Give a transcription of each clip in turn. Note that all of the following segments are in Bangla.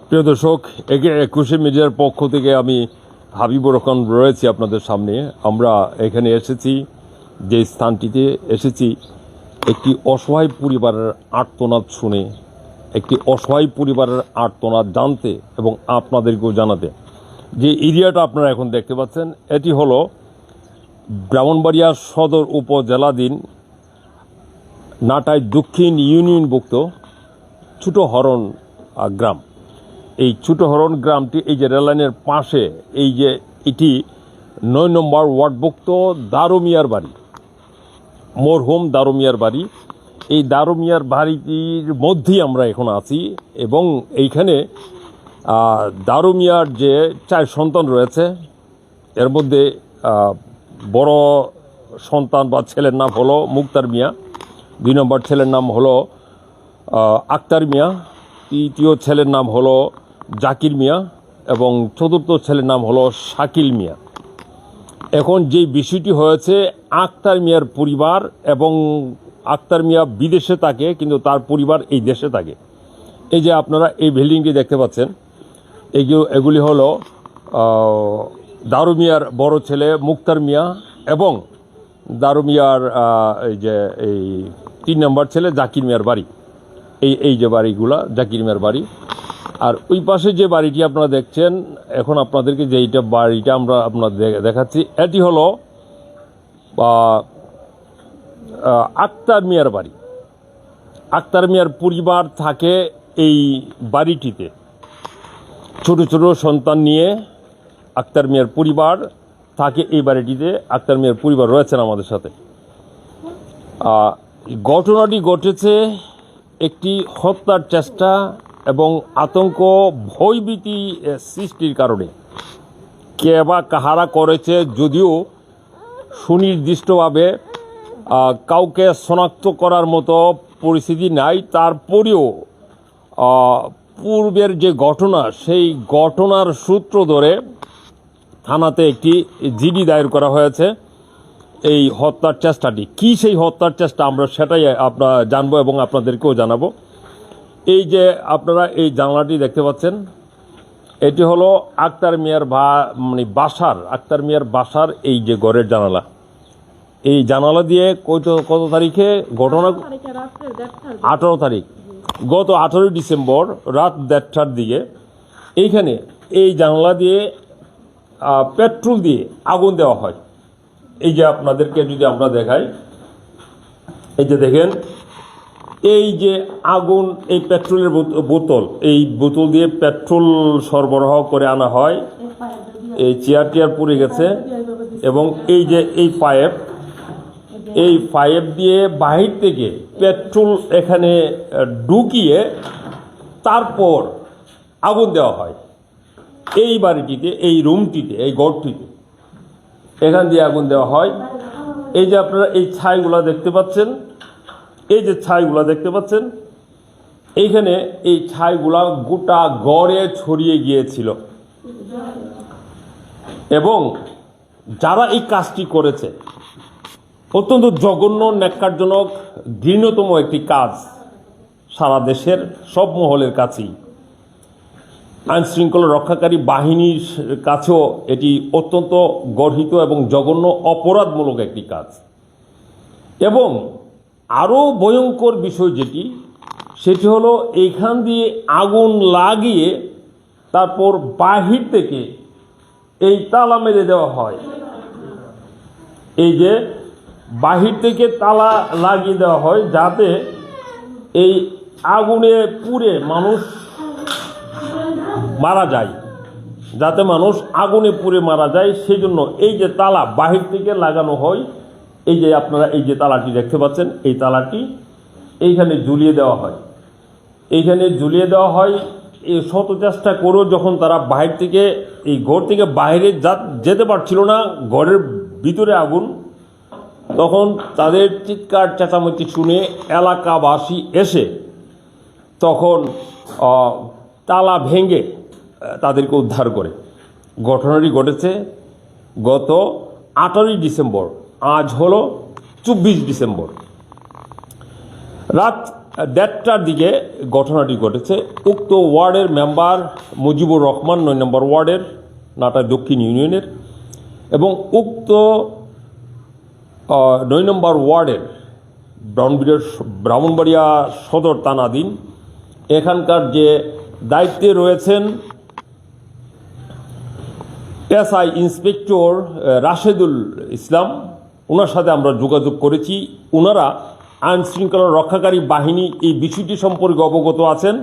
প্রিয় দর্শক, একুশে মিডিয়ার পক্ষ থেকে আমি হাবিবুর রহমান রয়েছি আপনাদের সামনে। আমরা এখানে এসেছি, যে স্থানটিতে এসেছি, একটি অসহায় পরিবারের আর্তনাদ শুনে, একটি অসহায় পরিবারের আর্তনাদ জানতে এবং আপনাদেরকেও জানাতে। যে এরিয়াটা আপনারা এখন দেখতে পাচ্ছেন, এটি হলো ব্রাহ্মণবাড়িয়া সদর উপজেলাধীন নাটাই দক্ষিণ ইউনিয়নভুক্ত ছোট হরণ গ্রাম। এই ছোট হরণ গ্রামটি এই যে রেললাইনের পাশে, এই যে এটি ৯ নম্বর ওয়ার্ডভুক্ত দারুমিয়ার বাড়ি, মরহুম দারুমিয়ার বাড়ি। এই দারুমিয়ার বাড়িটির মধ্যেই আমরা এখন আছি এবং এইখানে দারুমিয়ার যে 4 সন্তান রয়েছে, এর মধ্যে বড় সন্তান বা ছেলের নাম হলো মুক্তার মিয়া, 2 নম্বর ছেলের নাম হলো আক্তার মিয়া, তৃতীয় ছেলের নাম হলো জাকির মিয়া এবং চতুর্থ ছেলের নাম হলো শাকিল মিয়া। এখন যে বিষয়টি হয়েছে, আক্তার মিয়ার পরিবার এবং আক্তার মিয়া বিদেশে থাকে কিন্তু তার পরিবার এই দেশে থাকে। এই যে আপনারা এই বিল্ডিংটি দেখতে পাচ্ছেন, এগুলি হলো দারু মিয়ার বড় ছেলে মুক্তার মিয়া এবং দারু মিয়ার এই 3 নম্বর ছেলে জাকির মিয়ার বাড়ি। এই যে বাড়িগুলা জাকির মিয়ার বাড়ি। আর ওই পাশে যে বাড়িটি আপনারা দেখছেন, এখন আপনাদেরকে যে বাড়িটা আমরা আপনাদের দেখাচ্ছি, এটি হলো আক্তার মিয়ার বাড়ি। আক্তার মিয়ার পরিবার থাকে এই বাড়িটিতে, ছোট ছোট সন্তান নিয়ে আক্তার মিয়ার পরিবার থাকে এই বাড়িটিতে। আক্তার মিয়ার পরিবার রয়েছেন আমাদের সাথে। ঘটনাটি ঘটেছে একটি হত্যার চেষ্টা এবং আতঙ্ক ভয়ভীতি সৃষ্টির কারণে। কে বা কাহারা করেছে যদিও সুনির্দিষ্টভাবে কাউকে শনাক্ত করার মতো পরিস্থিতি নাই, তারপরেও পূর্বের যে ঘটনা, সেই ঘটনার সূত্র ধরে থানাতে একটি জিডি দায়ের করা হয়েছে। এই হত্যার চেষ্টাটি কি, সেই হত্যার চেষ্টা আমরা সেটাই আপনারা জানবো এবং আপনাদেরকেও জানাবো। এই যে আপনারা এই জানলাটি দেখতে পাচ্ছেন, এটি হলো আক্তার মিয়ার বাসার, আক্তার মিয়ার বাসার এই যে ঘরের জানালা। এই জানালা দিয়ে কত তারিখে ঘটনা, 18 তারিখ, গত 18 ডিসেম্বর রাত 1:30টার দিকে এইখানে এই জানালা দিয়ে পেট্রোল দিয়ে আগুন দেওয়া হয়। এই যে আপনাদেরকে যদি আমরা দেখাই, এই যে দেখেন, এই যে আগুন, এই পেট্রোলের বোতল, এই বোতল দিয়ে পেট্রোল সরবরাহ করে আনা হয়। এই চেয়ার পুড়ে গেছে এবং এই যে এই পাইপ দিয়ে বাহির থেকে পেট্রোল এখানে ঢুকিয়ে তারপর আগুন দেওয়া হয় এই বাড়িটিতে, এই রুমটিতে, এই ঘরটিতে, এখান দিয়ে আগুন দেওয়া হয়। এই যে আপনারা এই ছাইগুলা দেখতে পাচ্ছেন, এই যে ছাইগুলা দেখতে পাচ্ছেন, এইখানে এই ছাইগুলা গোটা গড়ে ছড়িয়ে গিয়েছিল এবং যারা এই কাজটি করেছে, অত্যন্ত জঘন্য, ন্যাক্কারজনক, ঘৃণ্যতম একটি কাজ সারা দেশের সব মহলের কাছেই। আইন শৃঙ্খলা রক্ষাকারী বাহিনীর কাছেও এটি অত্যন্ত গর্হিত এবং জঘন্য অপরাধমূলক একটি কাজ। এবং আরও ভয়ঙ্কর বিষয় যেটি, সেটি হলো এইখান দিয়ে আগুন লাগিয়ে তারপর বাহির থেকে এই তালা মেরে দেওয়া হয়। এই যে বাহির থেকে তালা লাগিয়ে দেওয়া হয় যাতে এই আগুনে পুড়ে মানুষ মারা যায়, যাতে মানুষ আগুনে পুড়ে মারা যায়, সেই জন্য এই যে তালা বাহির থেকে লাগানো হয়। এই যে আপনারা এই যে তালাটি দেখতে পাচ্ছেন, এই তালাটি এইখানে ঝুলিয়ে দেওয়া হয়। এইখানে ঝুলিয়ে দেওয়া হয়। এই শত চেষ্টা করেও যখন তারা বাহির থেকে, এই ঘর থেকে বাইরে যেতে পারছিল না, ঘরের ভিতরে আগুন, তখন তাদের চিৎকার চেঁচামেচি শুনে এলাকাবাসী এসে তখন তালা ভেঙে তাদেরকে উদ্ধার করে। ঘটনাটি ঘটেছে গত 18 ডিসেম্বর, আজ হলো 24 ডিসেম্বর রাত 1:30টার দিকে ঘটনাটি ঘটেছে। উক্ত ওয়ার্ডের মেম্বার মুজিবুর রহমান 9 নম্বর ওয়ার্ডের নাটাই দক্ষিণ ইউনিয়নের এবং উক্ত 9 নম্বর ওয়ার্ডের ব্রাহ্মণবাড়িয়া সদর থানাধীন এখানকার যে দায়িত্বে রয়েছেন এসআই ইন্সপেক্টর রাশেদুল ইসলাম, ওনার সাথে আমরা যোগাযোগ করেছি। ওনারা আইন শৃঙ্খলা রক্ষাকারী বাহিনী এই বিষয়টি সম্পর্কে অবগত আছেন।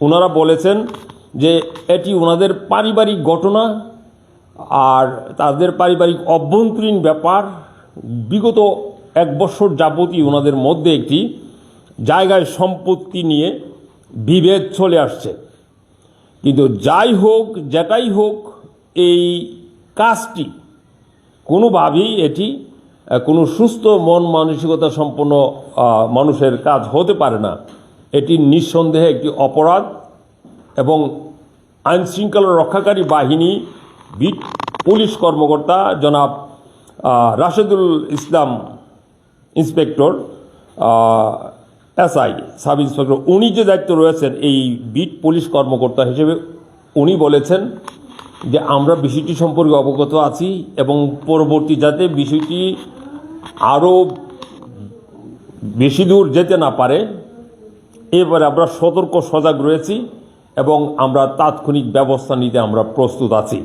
ওনারা বলেছেন যে এটি ওনাদের পারিবারিক ঘটনা, আর তাদের পারিবারিক অভ্যন্তরীণ ব্যাপার। বিগত 1 বছর যাবতই ওনাদের মধ্যে একটি জায়গায় সম্পত্তি নিয়ে বিভেদ চলে আসছে। কিন্তু যাই হোক, যেটাই হোক, এই কাজটি কোনোভাবেই এটি কোনো সুস্থ মন মানসিকতা সম্পন্ন মানুষের কাজ হতে পারে না। এটি নিঃসন্দেহে একটি অপরাধ এবং আইন শৃঙ্খলা রক্ষাকারী বাহিনী বিট পুলিশ কর্মকর্তা জনাব Rashedul Islam inspector SI sub inspector, উনি যে দায়িত্ব রয়েছেন এই বিট পুলিশ কর্মকর্তা হিসেবে, উনি বলেছেন যে আমরা বিষয়টি সম্পর্কে অবগত আছি এবং পরবর্তী যাতে বিষয়টি আরও বেশি দূর যেতে না পারে এবারে আমরা সতর্ক সজাগ রয়েছি এবং আমরা তাৎক্ষণিক ব্যবস্থা নিতে আমরা প্রস্তুত আছি।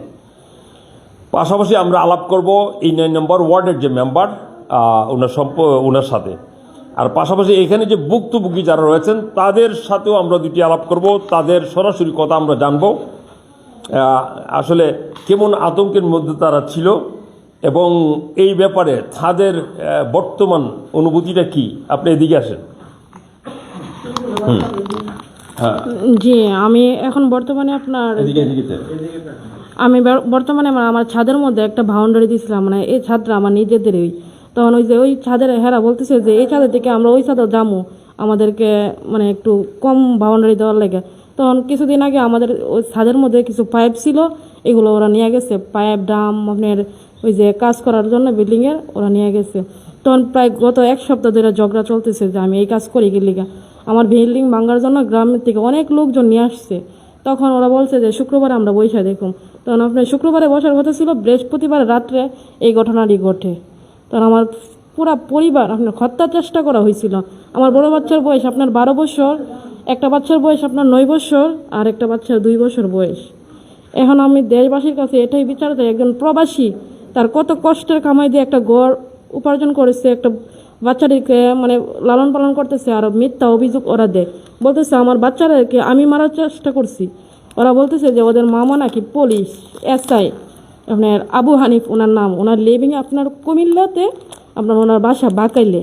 পাশাপাশি আমরা আলাপ করব এই 9 নম্বর ওয়ার্ডের যে মেম্বার ওনার সাথে, আর পাশাপাশি এখানে যে ভুক্তভোগী যারা রয়েছেন তাদের সাথেও আমরা দুটি আলাপ করব, তাদের সরাসরি কথা আমরা জানব আসলে কেমন আতঙ্কের মধ্যে তারা ছিল এবং এই ব্যাপারে তাদের বর্তমান অনুভূতিটা কি। আপনি এদিকে আসেন। জি, আমি এখন বর্তমানে আপনার আমি বর্তমানে আমার ছাদের মধ্যে একটা বাউন্ডারি দিয়েছিলাম, মানে এই ছাদটা আমার নিজেদেরই। তখন ওই যে ওই ছাদের হেরা বলতেছে যে এই ছাদের থেকে আমরা ওই ছাদে যাবো, আমাদেরকে মানে একটু কম বাউন্ডারি দেওয়ার লাগে। তখন কিছুদিন আগে আমাদের ওই ছাদের মধ্যে কিছু পাইপ ছিল, এগুলো ওরা নিয়ে গেছে। পাইপ ড্রাম আপনার ওই যে কাজ করার জন্য বিল্ডিংয়ের ওরা নিয়ে গেছে। তখন প্রায় গত 1 সপ্তাহ ধরে ঝগড়া চলতেছে যে আমি এই কাজ করি গেলিগা, আমার বিল্ডিং ভাঙার জন্য গ্রামের থেকে অনেক লোকজন নিয়ে আসছে। তখন ওরা বলছে যে শুক্রবার আমরা বৈশা দেখুন। তখন আপনার শুক্রবারে বসার কথা ছিল, বৃহস্পতিবার রাত্রে এই ঘটনাটি ঘটে। তখন আমার পুরা পরিবার আপনার হত্যার চেষ্টা করা হয়েছিল। আমার বড় বাচ্চার বয়স আপনার 12 বছর, একটা বাচ্চার বয়স আপনার 9 বছর, আর একটা বাচ্চার 2 বছর বয়স। এখন আমি দেশবাসীর কাছে এটাই বিচার চাই, একজন প্রবাসী তার কত কষ্টের কামাই দিয়ে একটা গড় উপার্জন করেছে, একটা বাচ্চাদেরকে মানে লালন পালন করতেছে, আর মিথ্যা অভিযোগ ওরা দেয়, বলতেছে আমার বাচ্চাদেরকে আমি মারার চেষ্টা করছি। ওরা বলতেছে যে ওদের মামা নাকি পুলিশ এসআই, আপনার আবু হানিফ ওনার নাম, ওনার লিভিং আপনার কুমিল্লাতে, আপনার ওনার বাসা বাকাইলে।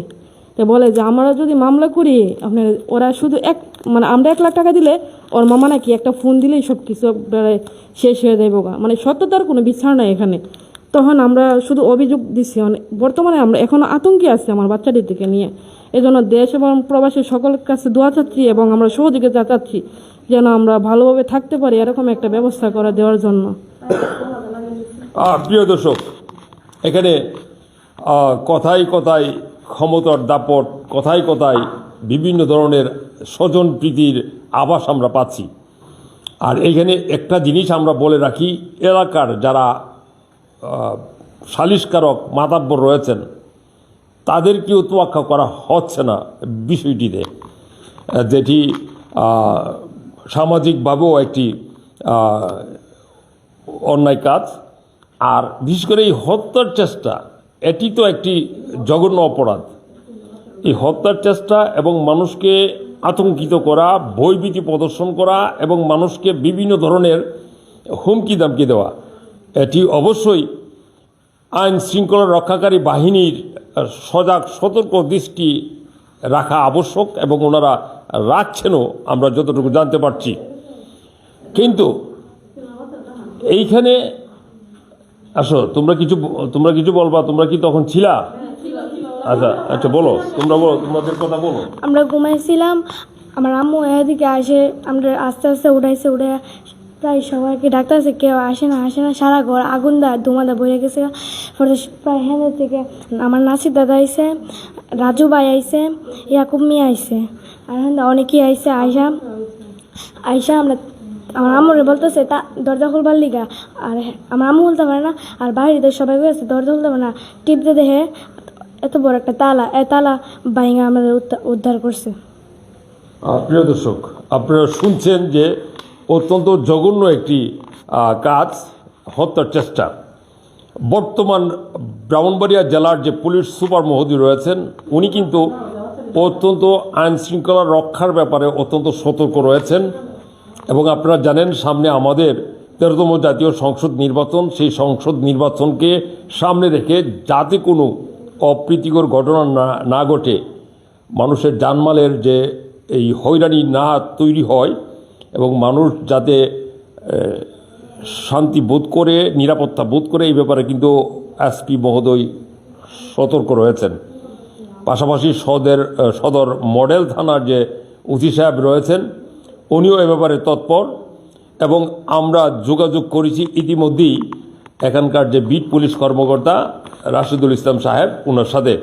তো বলে যে আমরা যদি মামলা করি আপনার ওরা শুধু মানে আমরা 1 লাখ টাকা দিলে ওর মামা নাকি একটা ফোন দিলেই সব কিছু শেষ হয়ে দেবো, মানে সত্যতার কোনো বিচার নাই এখানে। তখন আমরা শুধু অভিযোগ দিচ্ছি, বর্তমানে আমরা এখন আতঙ্কে আছি আমার বাচ্চাটির দিকে নিয়ে। এই জন্য দেশ এবং প্রবাসী সকলের কাছে দোয়া চাচ্ছি এবং আমরা সহযোগিতা চাচ্ছি যেন আমরা ভালোভাবে থাকতে পারি, এরকম একটা ব্যবস্থা করে দেওয়ার জন্য। প্রিয় দর্শক, এখানে কথায় কথায় ক্ষমতার দাপট, কথায় কথায় বিভিন্ন ধরনের স্বজন প্রীতির আভাস আমরা পাচ্ছি। আর এইখানে একটা জিনিস আমরা বলে রাখি, এলাকার যারা সালিশকারক মাতাব্বর রয়েছেন তাদেরকেও তোয়াক্কা করা হচ্ছে না বিষয়টিতে, যেটি সামাজিকভাবেও একটি অন্যায় কাজ। আর বিশেষ করে এই হত্যার চেষ্টা, এটি তো একটি জঘন্য অপরাধ। এই হত্যার চেষ্টা এবং মানুষকে আতঙ্কিত করা, ভয়ভীতি প্রদর্শন করা এবং মানুষকে বিভিন্ন ধরনের হুমকি দামকি দেওয়া, এটি অবশ্যই আইন শৃঙ্খলা রক্ষাকারী বাহিনীর সজাগ সতর্ক দৃষ্টি রাখা আবশ্যক এবং ওনারা রাখছেনও, আমরা যতটুকু জানতে পারছি। কিন্তু এইখানে আসো, তোমরা কিছু বলবা, তোমরা কি তখন ছিলা? আচ্ছা বলো, তোমাদের কথা বলো। আমরা ঘুমাইছিলাম, আমার আম্মু এদিকে আসে, আমরা আস্তে আস্তে উঠে প্রায় সবাইকে ডাক্তারছে, কেউ আসে না, সারা ঘর আগুন ধুমাদা বয়ে গেছে। পরে প্রায় হ্যাঁ থেকে আমার নাসির দাদা আইসে, রাজু ভাই আইসে, ইয়াকুব মিয়া আইসে। আর এখন অনেকেই আইসা আইসা আমার আম্মুরে বলতেছে তা দরজা খুলবার লিগা, আর আমার আম্মু বলতে পারে না, আর বাইরে সবাই গেছে দরজা খুলতে পারে না, টিপতে দেখে এত বড় একটা তালা, তালা ভাঙা আমাদের উদ্ধার করছে। প্রিয় দর্শক, আপনারা শুনছেন যে অত্যন্ত জঘন্য একটি কাজ, হত্যার চেষ্টা। বর্তমান ব্রাহ্মণবাড়িয়া জেলার যে পুলিশ সুপার মহোদয় রয়েছেন, উনি কিন্তু অত্যন্ত আইন শৃঙ্খলা রক্ষার ব্যাপারে অত্যন্ত সতর্ক রয়েছেন। এবং আপনারা জানেন সামনে আমাদের 13তম জাতীয় সংসদ নির্বাচন, সেই সংসদ নির্বাচনকে সামনে রেখে যাতে কোনো অপ্রীতিকর ঘটনা না ঘটে, মানুষের জানমালের যে এই হয়রানি না তৈরি হয় এবং মানুষ যাতে শান্তি বোধ করে, নিরাপত্তা বোধ করে, এই ব্যাপারে কিন্তু এসপি মহোদয় সতর্ক রয়েছেন। পাশাপাশি সদর মডেল থানার যে ওসি সাহেব রয়েছেন, উনিও এ ব্যাপারে তৎপর। এবং আমরা যোগাযোগ করেছি ইতিমধ্যেই এখানকার যে বিট পুলিশ কর্মকর্তা রাশিদুল ইসলাম সাহেব, ওনার সাথে।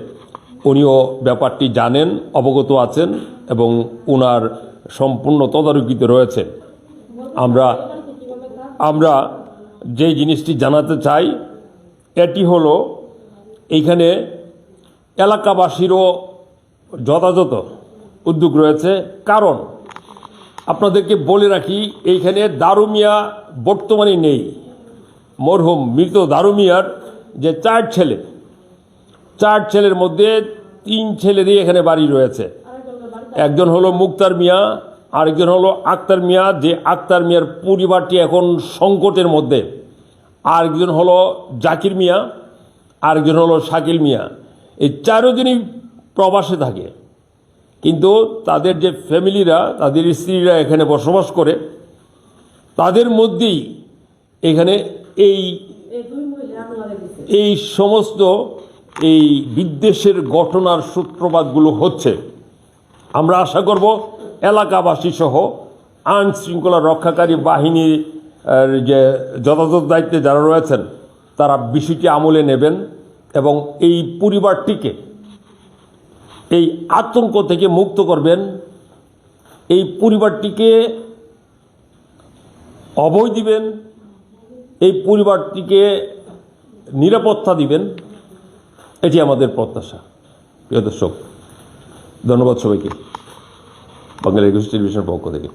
উনিও ব্যাপারটি জানেন, অবগত আছেন এবং ওনার সম্পূর্ণ তদারকিতে রয়েছে। আমরা যে জিনিসটি জানাতে চাই এটি হলো, এইখানে এলাকাবাসীরও যথাযথ উদ্যোগ রয়েছে। কারণ আপনাদেরকে বলে রাখি, এইখানে দারু মিয়া বর্তমানে নেই। মরহুম মৃত দারু মিয়ার যে 4 ছেলের মধ্যে 3 ছেলেরই এখানে বাড়ি রয়েছে। একজন হলো মুক্তার মিয়া, আরেকজন হলো আক্তার মিয়া, যে আক্তার মিয়ার পরিবারটি এখন সংকটের মধ্যে। আরেকজন হলো জাকির মিয়া, আরেকজন হলো শাকিল মিয়া। এই 4 জনই প্রবাসে থাকে, কিন্তু তাদের যে ফ্যামিলিরা, তাদের স্ত্রীরা এখানে বসবাস করে। তাদের মধ্যেই এখানে এই সমস্ত এই বিদ্বেষের ঘটনার সূত্রপাতগুলো হচ্ছে। আমরা আশা করব এলাকাবাসী সহ আইন শৃঙ্খলা রক্ষাকারী বাহিনীর যে যথাযথ দায়িত্বে যারা রয়েছেন, তারা বিষয়টি আমলে নেবেন এবং এই পরিবারটিকে এই আতঙ্ক থেকে মুক্ত করবেন, এই পরিবারটিকে অভয় দিবেন, এই পরিবারটিকে নিরাপত্তা দিবেন। এটি আমাদের প্রত্যাশা। প্রিয় দর্শক, ধন্যবাদ সবাইকে বাংলা 21 টেলিভিশনের পক্ষ থেকে।